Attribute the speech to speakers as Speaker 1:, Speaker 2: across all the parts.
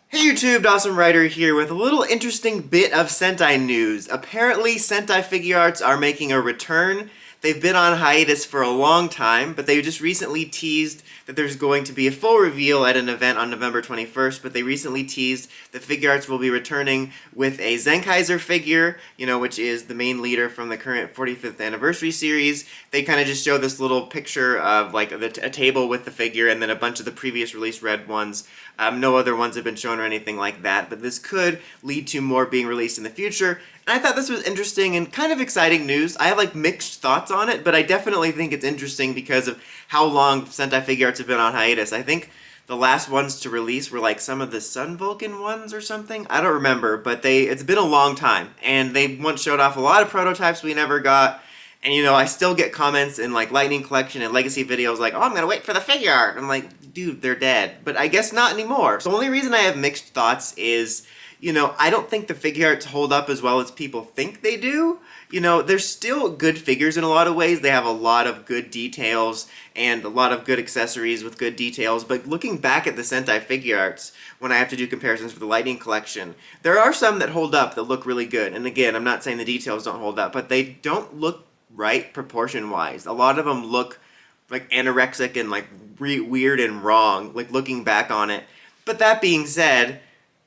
Speaker 1: Hey YouTube, Dawson Writer here with a little interesting bit of Sentai news. Apparently, Sentai Figurarts are making a return. They've been on hiatus for a long time, but they just recently teased that there's going to be a full reveal at an event on November 21st, but they recently teased that Figuarts will be returning with a Zenkaiser figure, which is the main leader from the current 45th anniversary series. They kind of just show this little picture of like a table with the figure and then a bunch of the previous released red ones. No other ones have been shown or anything like that, but this could lead to more being released in the future. And I thought this was interesting and kind of exciting news. I have like mixed thoughts on it, but I definitely think it's interesting because of how long Sentai Figurarts have been on hiatus. I think the last ones to release were like some of the Sun Vulcan ones or something. I don't remember, but it's been a long time. And they once showed off a lot of prototypes we never got. And I still get comments in like Lightning Collection and Legacy videos like, oh, I'm gonna wait for the figure art. I'm like, dude, they're dead. But I guess not anymore. So the only reason I have mixed thoughts is, I don't think the Figuarts hold up as well as people think they do. They're still good figures in a lot of ways. They have a lot of good details and a lot of good accessories with good details. But looking back at the Sentai Figuarts, when I have to do comparisons for the Lightning Collection, there are some that hold up that look really good. And again, I'm not saying the details don't hold up, but they don't look right proportion-wise. A lot of them look like anorexic and like weird and wrong, like looking back on it. But that being said,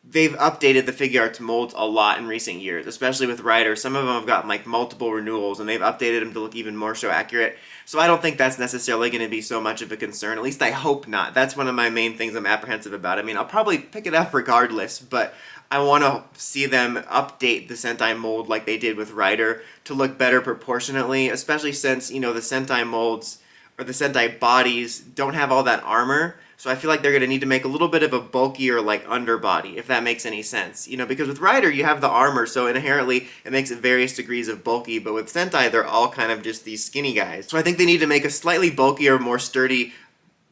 Speaker 1: they've updated the Figuarts molds a lot in recent years, especially with Rider. Some of them have gotten like multiple renewals, and they've updated them to look even more so accurate. So I don't think that's necessarily going to be so much of a concern. At least I hope not. That's one of my main things I'm apprehensive about. I mean, I'll probably pick it up regardless, but I want to see them update the Sentai mold like they did with Rider to look better proportionately, especially since, the Sentai molds or the Sentai bodies don't have all that armor. So I feel like they're going to need to make a little bit of a bulkier like underbody, if that makes any sense. Because with Rider you have the armor, so inherently it makes it various degrees of bulky, but with Sentai they're all kind of just these skinny guys. So I think they need to make a slightly bulkier, more sturdy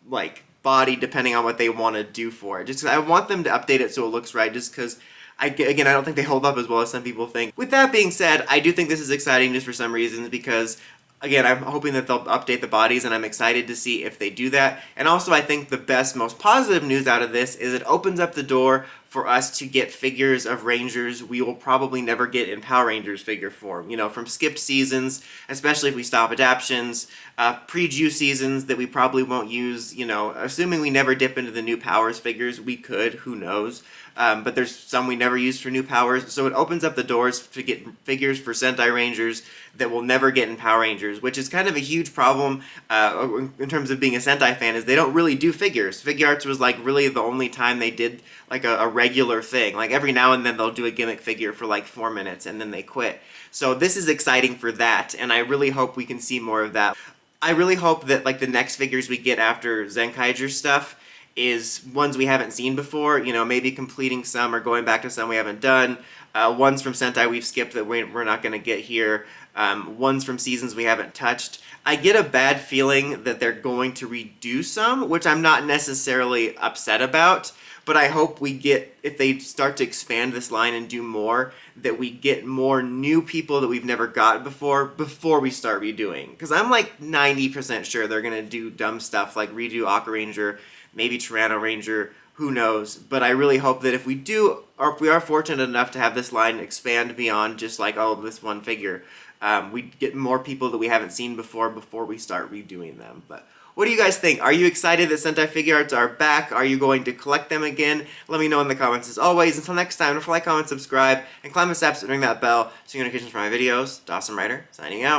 Speaker 1: like body depending on what they want to do for it. Just I want them to update it so it looks right, just because I don't think they hold up as well as some people think. With that being said, I do think this is exciting just for some reasons because, again, I'm hoping that they'll update the bodies, and I'm excited to see if they do that. And also, I think the best, most positive news out of this is it opens up the door for us to get figures of Rangers we will probably never get in Power Rangers figure form. From skipped seasons, especially if we stop adaptions, pre-Jew seasons that we probably won't use, assuming we never dip into the new Powers figures, we could, who knows. But there's some we never use for new Powers, so it opens up the doors to get figures for Sentai Rangers that we'll never get in Power Rangers, which is kind of a huge problem in terms of being a Sentai fan, is they don't really do figures. Figuarts was like really the only time they did like a regular thing. Like every now and then they'll do a gimmick figure for like 4 minutes and then they quit. So this is exciting for that, and I really hope we can see more of that. I really hope that like the next figures we get after Zenkaikger stuff is ones we haven't seen before, maybe completing some or going back to some we haven't done, ones from Sentai we've skipped that we're not going to get here, ones from seasons we haven't touched. I get a bad feeling that they're going to redo some, which I'm not necessarily upset about, but I hope we get, if they start to expand this line and do more, that we get more new people that we've never got before we start redoing. Because I'm like 90% sure they're going to do dumb stuff like redo Aqua Ranger, maybe Tyranno Ranger, who knows. But I really hope that if we do, or if we are fortunate enough to have this line expand beyond just like, oh, this one figure, we get more people that we haven't seen before we start redoing them. But what do you guys think? Are you excited that Sentai Figurarts are back? Are you going to collect them again? Let me know in the comments as always. Until next time, don't forget to like, comment, subscribe, and climb the steps and ring that bell so you get notifications for my videos. Dawson Writer, signing out.